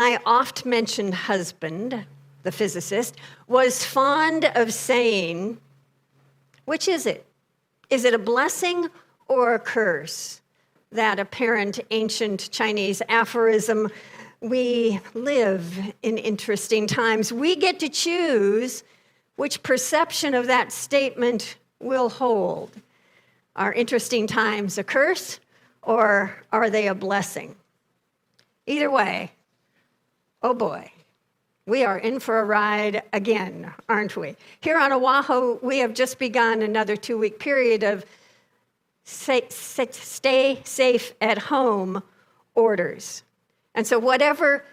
my oft-mentioned husband, the physicist, was fond of saying, which is it? Is it a blessing or a curse? That apparent ancient Chinese aphorism, we live in interesting times. We get to choose which perception of that statement will hold. Are interesting times a curse or are they a blessing? Either way, oh boy, we are in for a ride again, aren't we? Here on Oahu, we have just begun another 2-week period of stay safe at home orders. And so whatever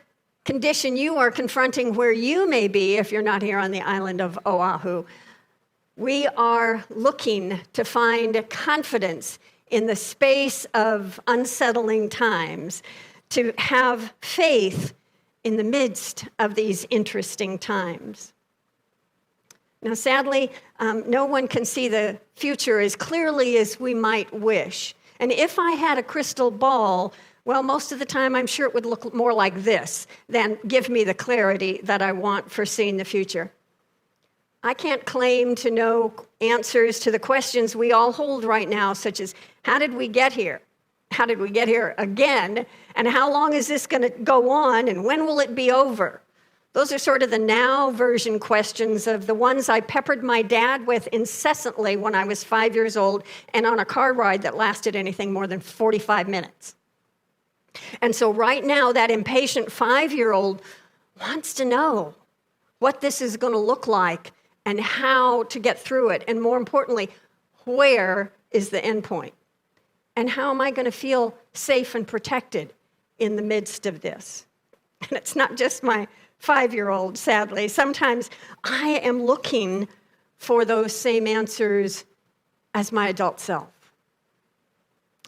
condition you are confronting where you may be, if you're not here on the island of Oahu, we are looking to find confidence in the space of unsettling times, to have faith in the midst of these interesting times. Now, sadly, no one can see the future as clearly as we might wish. And if I had a crystal ball, well, most of the time I'm sure it would look more like this than give me the clarity that I want for seeing the future. I can't claim to know answers to the questions we all hold right now, such as, how did we get here? How did we get here again? And how long is this going to go on? And when will it be over? Those are sort of the now version questions of the ones I peppered my dad with incessantly when I was 5 years old and on a car ride that lasted anything more than 45 minutes. And so right now, that impatient 5-year-old wants to know what this is going to look like and how to get through it. And more importantly, where is the end point? And how am I going to feel safe and protected in the midst of this? And it's not just my 5-year-old, sadly. Sometimes I am looking for those same answers as my adult self.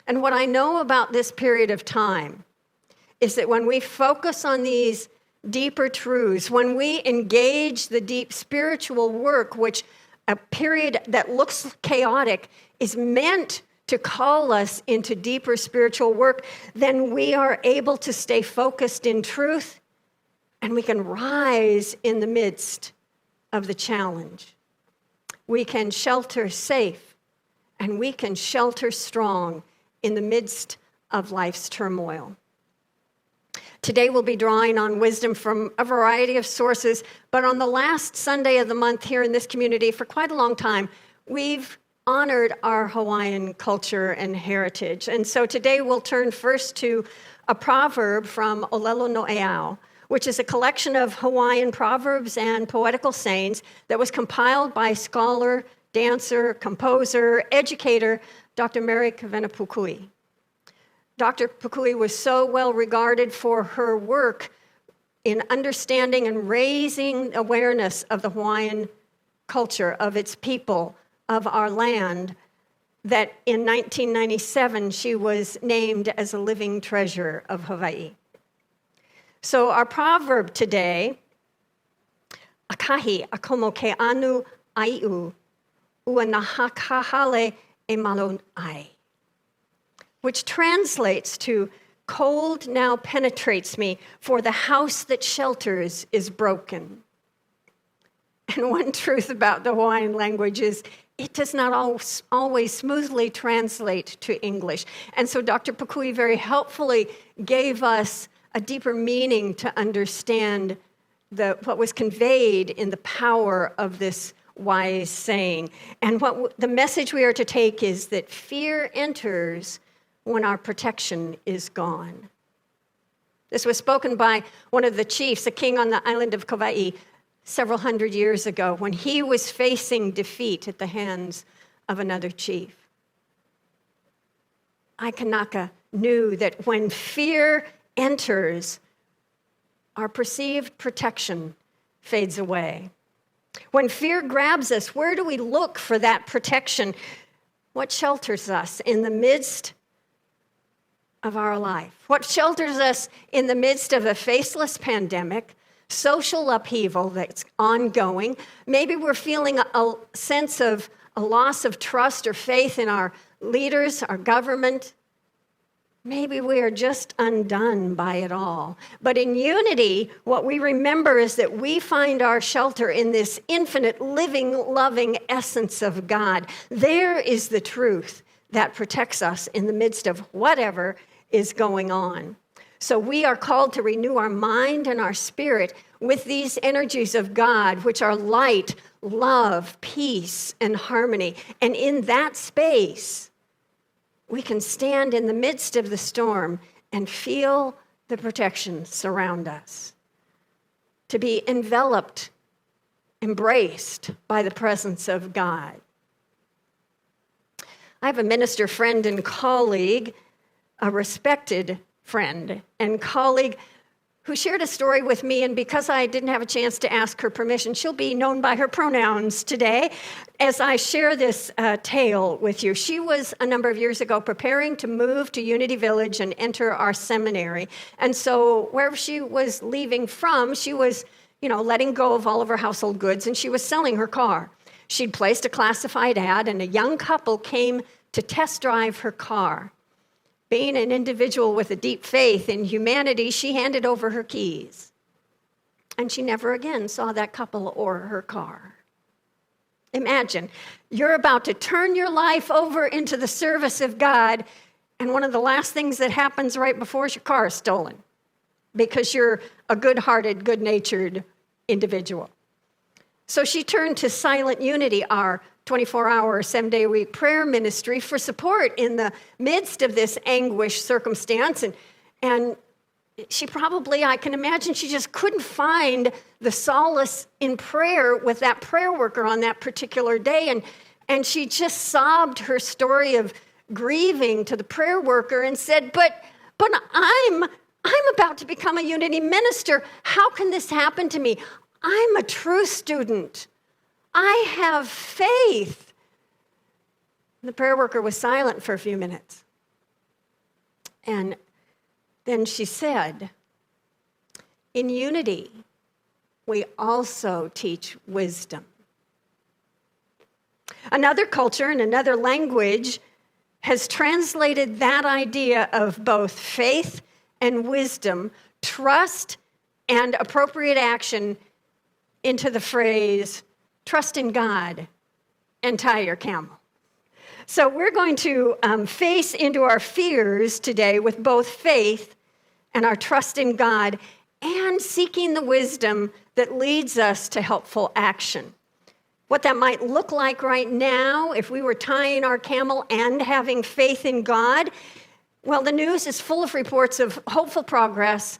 And what I know about this period of time is that when we focus on these deeper truths, when we engage the deep spiritual work, which a period that looks chaotic is meant to call us into deeper spiritual work, then we are able to stay focused in truth and we can rise in the midst of the challenge. We can shelter safe and we can shelter strong in the midst of life's turmoil. Today we'll be drawing on wisdom from a variety of sources, but on the last Sunday of the month here in this community for quite a long time, we've honored our Hawaiian culture and heritage. And so today we'll turn first to a proverb from Olelo No'eau, which is a collection of Hawaiian proverbs and poetical sayings that was compiled by scholar, dancer, composer, educator, Dr. Mary Kawena Pukui. Dr. Pukui was so well regarded for her work in understanding and raising awareness of the Hawaiian culture, of its people, of our land, that in 1997 she was named as a living treasure of Hawaii. So our proverb today, akahi akomo ke anu aiu, ua nahakahale e malo ai, which translates to, cold now penetrates me, for the house that shelters is broken. And one truth about the Hawaiian language is it does not always smoothly translate to English. And so Dr. Pukui very helpfully gave us a deeper meaning to understand what was conveyed in the power of this wise saying. And the message we are to take is that fear enters when our protection is gone. This was spoken by one of the chiefs, a king on the island of Kauai, several hundred years ago when he was facing defeat at the hands of another chief. Aikanaka knew that when fear enters, our perceived protection fades away. When fear grabs us, where do we look for that protection? What shelters us in the midst of our life? What shelters us in the midst of a faceless pandemic, social upheaval that's ongoing? Maybe we're feeling a sense of a loss of trust or faith in our leaders, our government. Maybe we are just undone by it all. But in unity, what we remember is that we find our shelter in this infinite, living, loving essence of God. There is the truth that protects us in the midst of whatever is going on. So we are called to renew our mind and our spirit with these energies of God, which are light, love, peace, and harmony. And in that space, we can stand in the midst of the storm and feel the protection surround us. To be enveloped, embraced by the presence of God. I have a minister friend and colleague, a respected friend and colleague, who shared a story with me, and because I didn't have a chance to ask her permission, she'll be known by her pronouns today as I share this tale with you. She was, a number of years ago, preparing to move to Unity Village and enter our seminary. And so wherever she was leaving from, she was, letting go of all of her household goods, and she was selling her car. She'd placed a classified ad, and a young couple came to test drive her car. Being an individual with a deep faith in humanity, she handed over her keys. And she never again saw that couple or her car. Imagine, you're about to turn your life over into the service of God, and one of the last things that happens right before is your car is stolen because you're a good-hearted, good-natured individual. So she turned to Silent Unity, our 24-hour, 7-day-a-week prayer ministry, for support in the midst of this anguish circumstance. And she probably, I can imagine, she just couldn't find the solace in prayer with that prayer worker on that particular day. And she just sobbed her story of grieving to the prayer worker and said, but I'm about to become a Unity minister. How can this happen to me? I'm a true student. I have faith. The prayer worker was silent for a few minutes. And then she said, in Unity, we also teach wisdom. Another culture and another language has translated that idea of both faith and wisdom, trust and appropriate action into the phrase, trust in God and tie your camel. So we're going to face into our fears today with both faith and our trust in God and seeking the wisdom that leads us to helpful action. What that might look like right now if we were tying our camel and having faith in God, well, the news is full of reports of hopeful progress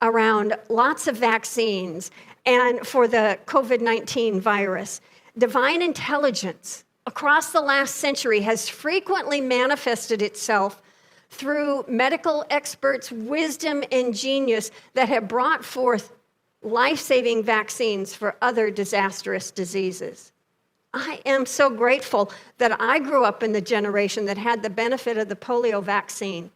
around lots of vaccines and for the COVID-19 virus. Divine intelligence across the last century has frequently manifested itself through medical experts' wisdom and genius that have brought forth life-saving vaccines for other disastrous diseases. I am so grateful that I grew up in the generation that had the benefit of the polio vaccine.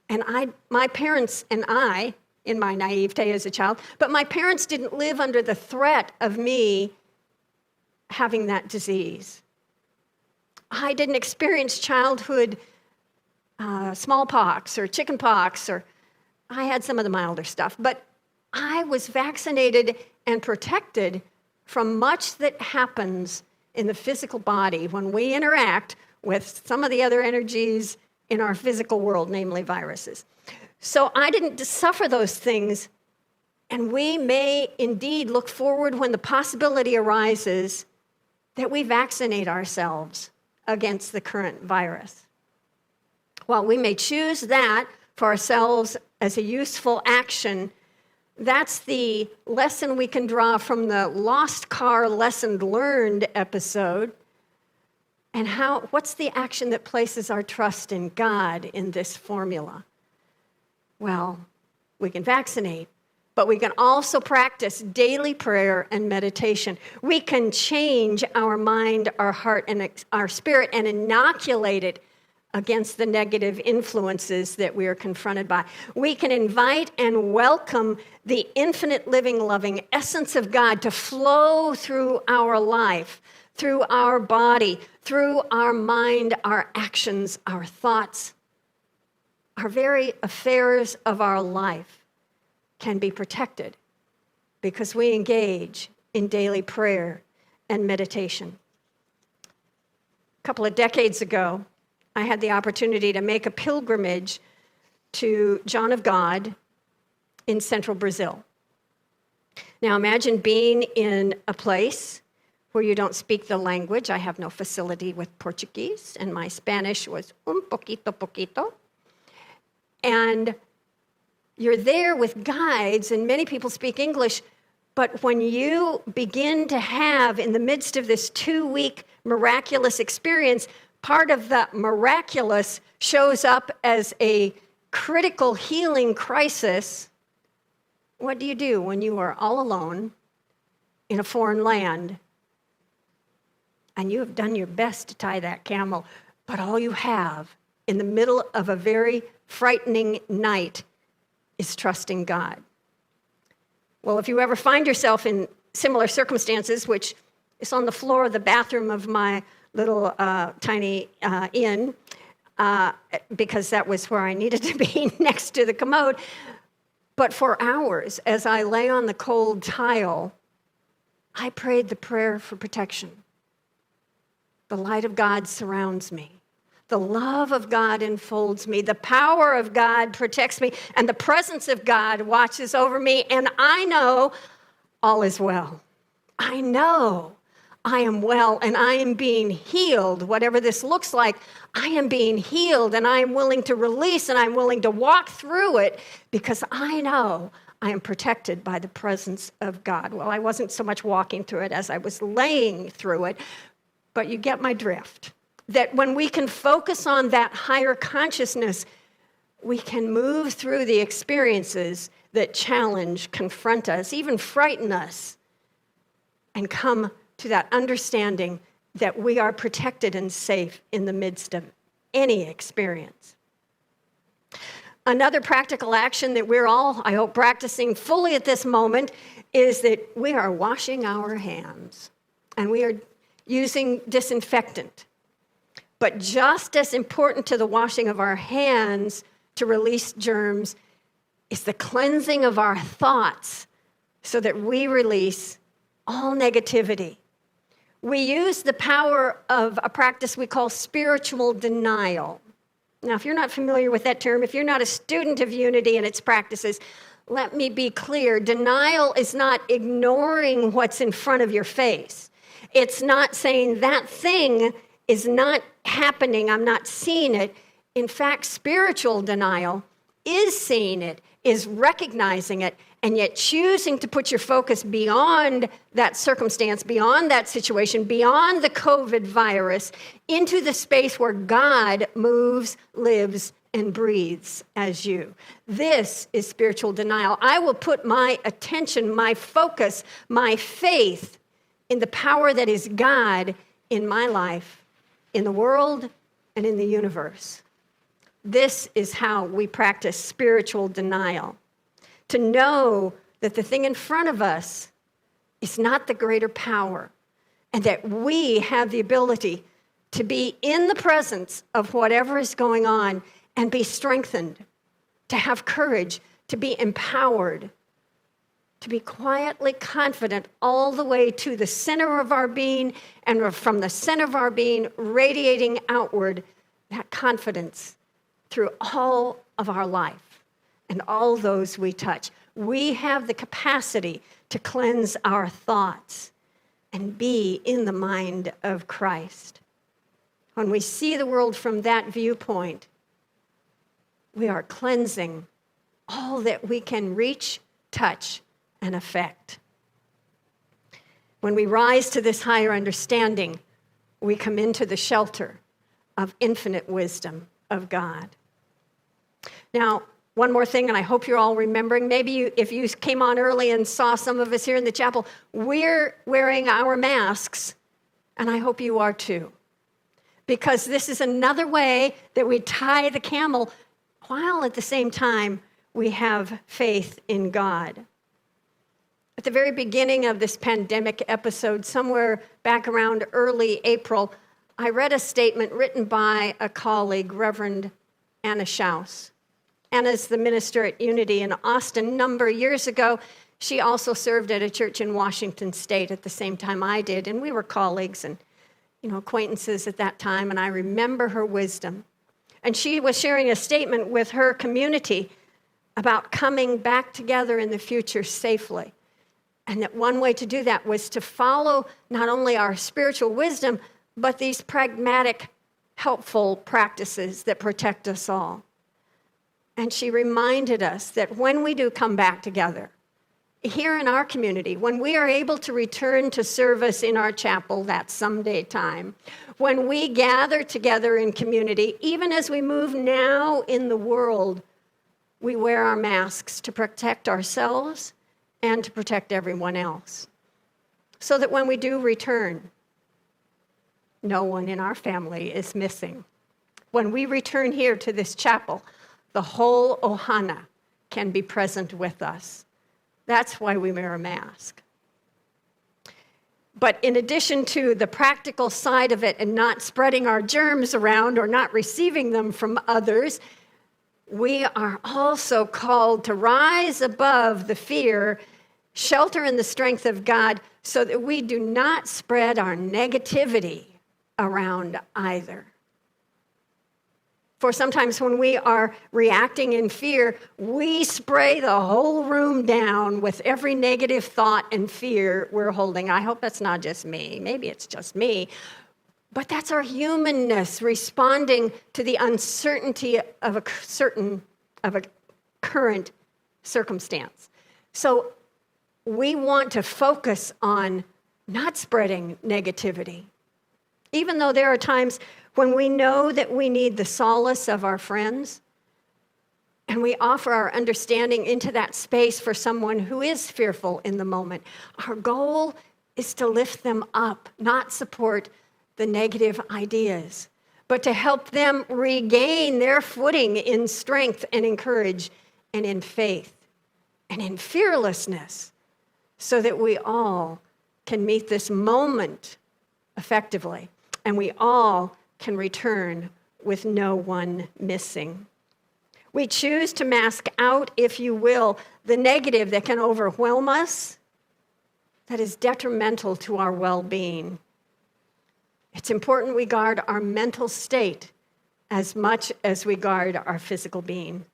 And my parents and I, in my naivete as a child, but my parents didn't live under the threat of me having that disease. I didn't experience childhood smallpox or chickenpox, or I had some of the milder stuff, but I was vaccinated and protected from much that happens in the physical body when we interact with some of the other energies in our physical world, namely viruses. So I didn't suffer those things, and we may indeed look forward when the possibility arises that we vaccinate ourselves against the current virus. While we may choose that for ourselves as a useful action, that's the lesson we can draw from the lost car lesson learned episode. And what's the action that places our trust in God in this formula? Well, we can vaccinate, but we can also practice daily prayer and meditation. We can change our mind, our heart, and our spirit and inoculate it against the negative influences that we are confronted by. We can invite and welcome the infinite, living, loving essence of God to flow through our life, through our body, through our mind, our actions, our thoughts, our very affairs of our life can be protected because we engage in daily prayer and meditation. A couple of decades ago, I had the opportunity to make a pilgrimage to John of God in central Brazil. Now imagine being in a place where you don't speak the language. I have no facility with Portuguese, and my Spanish was poquito. And you're there with guides, and many people speak English, but when you begin to have, in the midst of this 2-week miraculous experience, part of the miraculous shows up as a critical healing crisis. What do you do when you are all alone in a foreign land and you have done your best to tie that camel, but all you have in the middle of a very frightening night is trusting God? Well, if you ever find yourself in similar circumstances, which is on the floor of the bathroom of my little tiny inn, because that was where I needed to be next to the commode, but for hours, as I lay on the cold tile, I prayed the prayer for protection. The light of God surrounds me. The love of God enfolds me. The power of God protects me. And the presence of God watches over me. And I know all is well. I know I am well and I am being healed. Whatever this looks like, I am being healed and I am willing to release and I'm willing to walk through it because I know I am protected by the presence of God. Well, I wasn't so much walking through it as I was laying through it, but you get my drift. That when we can focus on that higher consciousness, we can move through the experiences that challenge, confront us, even frighten us, and come to that understanding that we are protected and safe in the midst of any experience. Another practical action that we're all, I hope, practicing fully at this moment is that we are washing our hands and we are using disinfectant. But just as important to the washing of our hands to release germs is the cleansing of our thoughts so that we release all negativity. We use the power of a practice we call spiritual denial. Now, if you're not familiar with that term, if you're not a student of Unity and its practices, let me be clear. Denial is not ignoring what's in front of your face. It's not saying that thing is not happening, I'm not seeing it. In fact, spiritual denial is seeing it, is recognizing it, and yet choosing to put your focus beyond that circumstance, beyond that situation, beyond the COVID virus, into the space where God moves, lives, and breathes as you. This is spiritual denial. I will put my attention, my focus, my faith in the power that is God in my life, in the world, and in the universe. This is how we practice spiritual denial. To know that the thing in front of us is not the greater power, and that we have the ability to be in the presence of whatever is going on and be strengthened, to have courage, to be empowered, to be quietly confident all the way to the center of our being, and from the center of our being radiating outward that confidence through all of our life and all those we touch. We have the capacity to cleanse our thoughts and be in the mind of Christ. When we see the world from that viewpoint, we are cleansing all that we can reach, touch, and affect. When we rise to this higher understanding, we come into the shelter of infinite wisdom of God. Now, one more thing, and I hope you're all remembering. Maybe if you came on early and saw some of us here in the chapel, we're wearing our masks, and I hope you are too. Because this is another way that we tie the camel, while at the same time we have faith in God. At the very beginning of this pandemic episode, somewhere back around early April, I read a statement written by a colleague, Reverend Anna Schaus. Anna's the minister at Unity in Austin. A number of years ago, she also served at a church in Washington State at the same time I did, and we were colleagues and acquaintances at that time, and I remember her wisdom. And she was sharing a statement with her community about coming back together in the future safely. And that one way to do that was to follow not only our spiritual wisdom, but these pragmatic, helpful practices that protect us all. And she reminded us that when we do come back together, here in our community, when we are able to return to service in our chapel that someday time, when we gather together in community, even as we move now in the world, we wear our masks to protect ourselves and to protect everyone else. So that when we do return, no one in our family is missing. When we return here to this chapel, the whole Ohana can be present with us. That's why we wear a mask. But in addition to the practical side of it and not spreading our germs around or not receiving them from others, we are also called to rise above the fear, shelter in the strength of God, so that we do not spread our negativity around either. For sometimes when we are reacting in fear, we spray the whole room down with every negative thought and fear we're holding. I hope that's not just me. Maybe it's just me. But that's our humanness responding to the uncertainty of a current circumstance. So we want to focus on not spreading negativity. Even though there are times when we know that we need the solace of our friends, and we offer our understanding into that space for someone who is fearful in the moment, our goal is to lift them up, not support the negative ideas, but to help them regain their footing in strength and in courage and in faith and in fearlessness, so that we all can meet this moment effectively, and we all can return with no one missing. We choose to mask out, if you will, the negative that can overwhelm us, that is detrimental to our well-being. It's important we guard our mental state as much as we guard our physical being.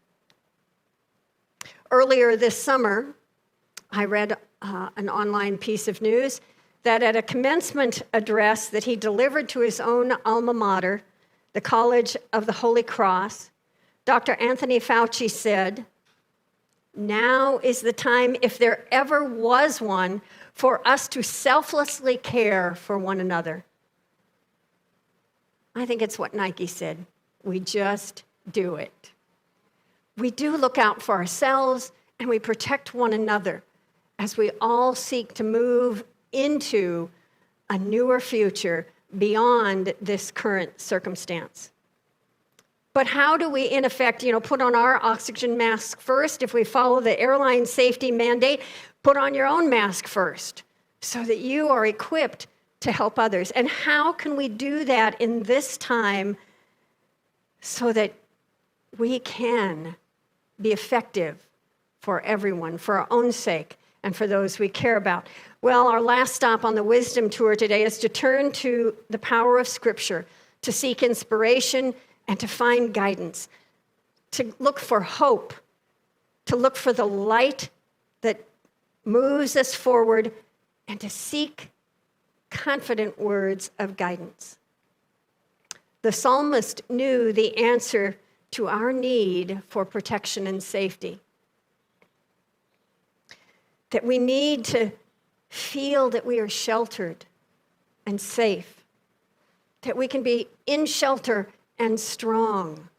Earlier this summer, I read an online piece of news that at a commencement address that he delivered to his own alma mater, the College of the Holy Cross, Dr. Anthony Fauci said, "Now is the time, if there ever was one, for us to selflessly care for one another." I think it's what Nike said. We just do it. We do look out for ourselves and we protect one another as we all seek to move into a newer future beyond this current circumstance. But how do we, in effect, put on our oxygen mask first? If we follow the airline safety mandate, put on your own mask first so that you are equipped to help others. And how can we do that in this time so that we can be effective for everyone, for our own sake, and for those we care about? Well, our last stop on the Wisdom Tour today is to turn to the power of Scripture, to seek inspiration and to find guidance, to look for hope, to look for the light that moves us forward, and to seek confident words of guidance. The psalmist knew the answer to our need for protection and safety, that we need to feel that we are sheltered and safe, that we can be in shelter and strong.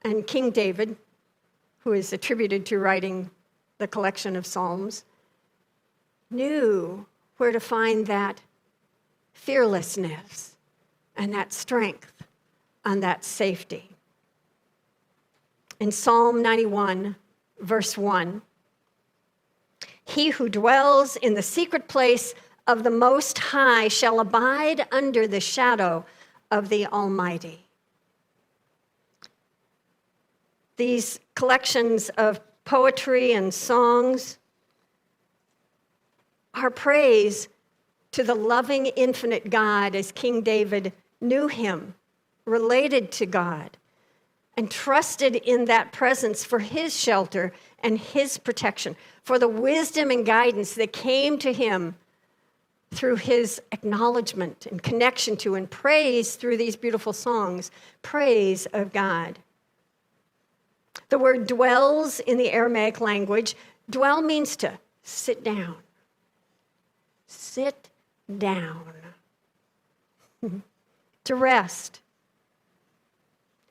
And King David, who is attributed to writing the collection of Psalms, knew where to find that fearlessness and that strength and that safety. In Psalm 91, verse 1, "He who dwells in the secret place of the Most High shall abide under the shadow of the Almighty." these collections of poetry and songs are praise to the loving, infinite God as King David knew him, related to God, and trusted in that presence for his shelter and his protection, for the wisdom and guidance that came to him through his acknowledgement and connection to and praise through these beautiful songs, praise of God. The word dwells in the Aramaic language. Dwell means to sit down. Sit down. To rest.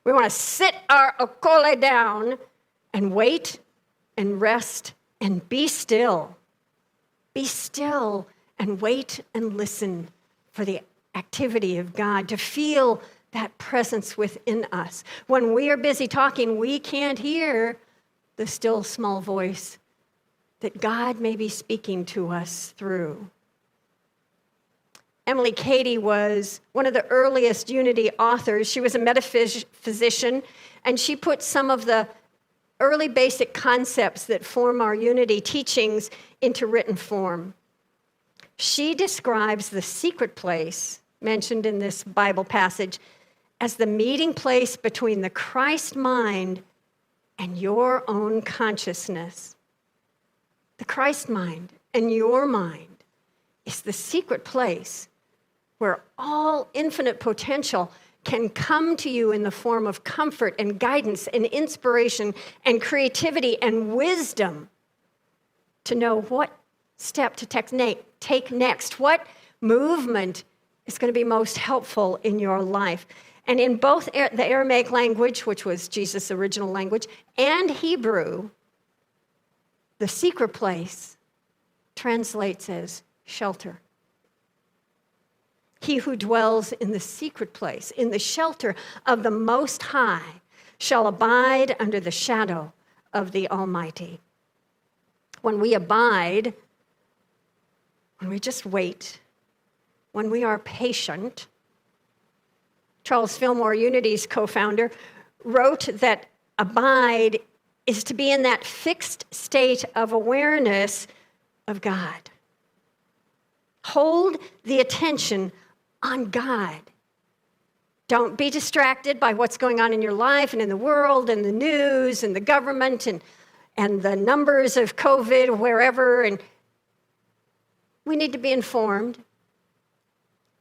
We want to sit our okole down and wait and rest and be still. Be still and wait and listen for the activity of God, to feel that presence within us. When we are busy talking, we can't hear the still small voice that God may be speaking to us through. Emily Cady was one of the earliest Unity authors. She was a metaphysician, and she put some of the early basic concepts that form our Unity teachings into written form. She describes the secret place, mentioned in this Bible passage, as the meeting place between the Christ mind and your own consciousness. The Christ mind and your mind is the secret place where all infinite potential can come to you in the form of comfort and guidance and inspiration and creativity and wisdom to know what step to take next, what movement is going to be most helpful in your life. And in both the Aramaic language, which was Jesus' original language, and Hebrew, the secret place translates as shelter. He who dwells in the secret place, in the shelter of the Most High, shall abide under the shadow of the Almighty. When we abide, when we just wait, when we are patient, Charles Fillmore, Unity's co-founder, wrote that abide is to be in that fixed state of awareness of God. Hold the attention on God. Don't be distracted by what's going on in your life and in the world and the news and the government and the numbers of COVID wherever. And we need to be informed,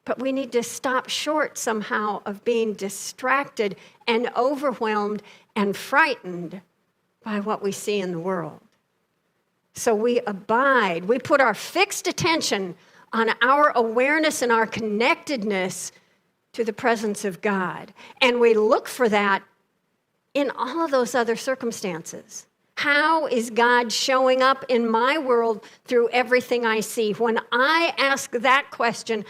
but we need to stop short somehow of being distracted and overwhelmed and frightened by what we see in the world. So we abide. We put our fixed attention on our awareness and our connectedness to the presence of God. And we look for that in all of those other circumstances. How is God showing up in my world through everything I see? When I ask that question,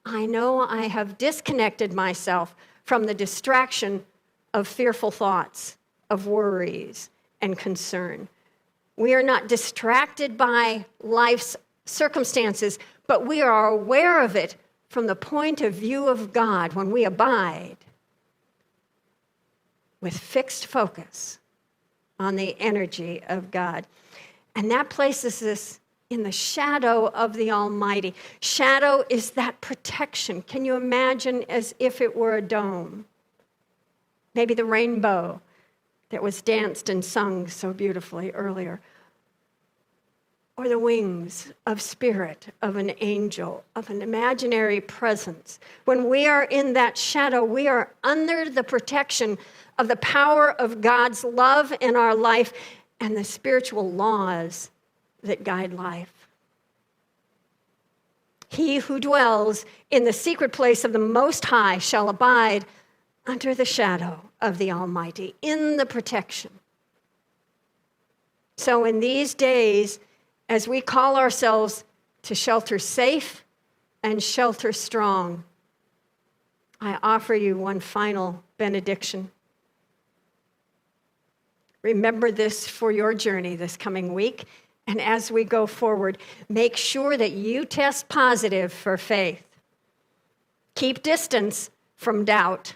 I know I have disconnected myself from the distraction of fearful thoughts, of worries, and concern. We are not distracted by life's circumstances, but we are aware of it from the point of view of God when we abide with fixed focus on the energy of God. And that places us in the shadow of the Almighty. Shadow is that protection. Can you imagine as if it were a dome? Maybe the rainbow that was danced and sung so beautifully earlier. Or the wings of spirit of an angel, of an imaginary presence. When we are in that shadow, we are under the protection of the power of God's love in our life and the spiritual laws that guide life. He who dwells in the secret place of the Most High shall abide under the shadow of the Almighty, in the protection. So in these days, as we call ourselves to shelter safe and shelter strong, I offer you one final benediction. Remember this for your journey this coming week. And as we go forward, make sure that you test positive for faith. Keep distance from doubt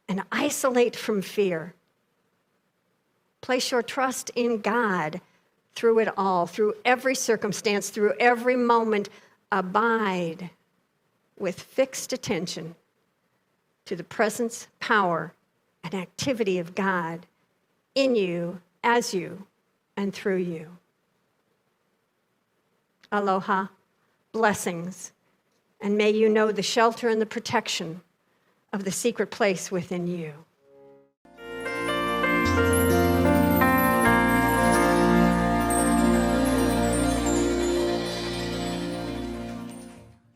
and isolate from fear. Place your trust in God through it all, through every circumstance, through every moment. Abide with fixed attention to the presence, power, and activity of God in you, as you, and through you. Aloha, blessings, and may you know the shelter and the protection of the secret place within you.